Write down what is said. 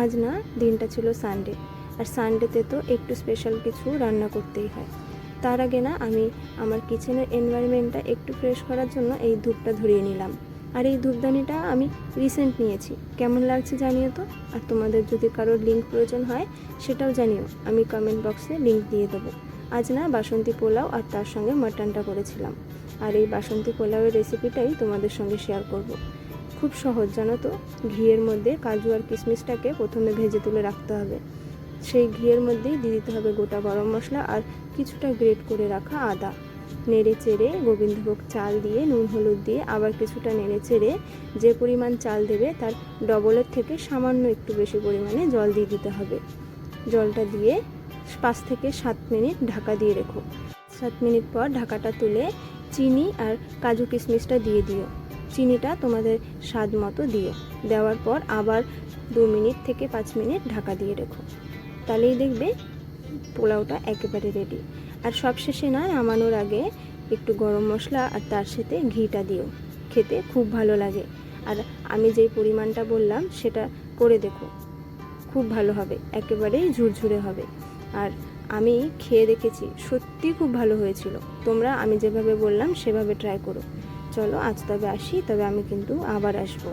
আজ না দিনটা ছিল সানডে, আর সানডেতে তো একটু স্পেশাল কিছু রান্না করতেই হয়। তার আগে না আমি আমার কিচেনের এনভায়রনমেন্টটা একটু ফ্রেশ করার জন্য এই ধূপটা ধরিয়ে নিলাম। আর এই ধূপদানিটা আমি রিসেন্ট নিয়েছি, কেমন লাগছে জানিও তো। আর তোমাদের যদি কারোর লিঙ্ক প্রয়োজন হয় সেটাও জানিও, আমি কমেন্ট বক্সে লিঙ্ক দিয়ে দেবো। আজ না বাসন্তী পোলাও আর তার সঙ্গে মাটনটা করেছিলাম, আর এই বাসন্তী পোলাওয়ের রেসিপিটাই তোমাদের সঙ্গে শেয়ার করব। খুব সহজ জানো তো। ঘিয়ের মধ্যে কাজু আর কিশমিশটাকে প্রথমে ভেজে তুলে রাখতে হবে। সেই ঘিয়ের মধ্যেই দিয়ে দিতে হবে গোটা গরম মশলা আর কিছুটা গ্রেট করে রাখা আদা। নেড়ে চেড়ে গোবিন্দভোগ চাল দিয়ে নুন হলুদ দিয়ে আবার কিছুটা নেড়ে চেড়ে যে পরিমাণ চাল দেবে তার ডবলের থেকে সামান্য একটু বেশি পরিমাণে জল দিয়ে দিতে হবে। জলটা দিয়ে 5 থেকে 7 মিনিট ঢাকা দিয়ে রেখো। 7 মিনিট পর ঢাকাটা তুলে চিনি আর কাজু কিশমিশটা দিয়ে দিও। চিনিটা তোমাদের স্বাদ মতো দিও। দেওয়ার পর আবার 2 মিনিট থেকে 5 মিনিট ঢাকা দিয়ে রেখো। তাহলেই দেখবে পোলাওটা একেবারে রেডি। আর সবশেষে না নামানোর আগে একটু গরম মশলা আর তার সাথে ঘিটা দিও, খেতে খুব ভালো লাগে। আর আমি যেই পরিমাণটা বললাম সেটা করে দেখো, খুব ভালো হবে, একেবারেই ঝুরঝুরে হবে। আর আমি খেয়ে দেখেছি, সত্যি খুব ভালো হয়েছিল। তোমরা আমি যেভাবে বললাম সেভাবে ট্রাই করো। চলো আজ তবে আসি, তবে আমি কিন্তু আবার আসবো।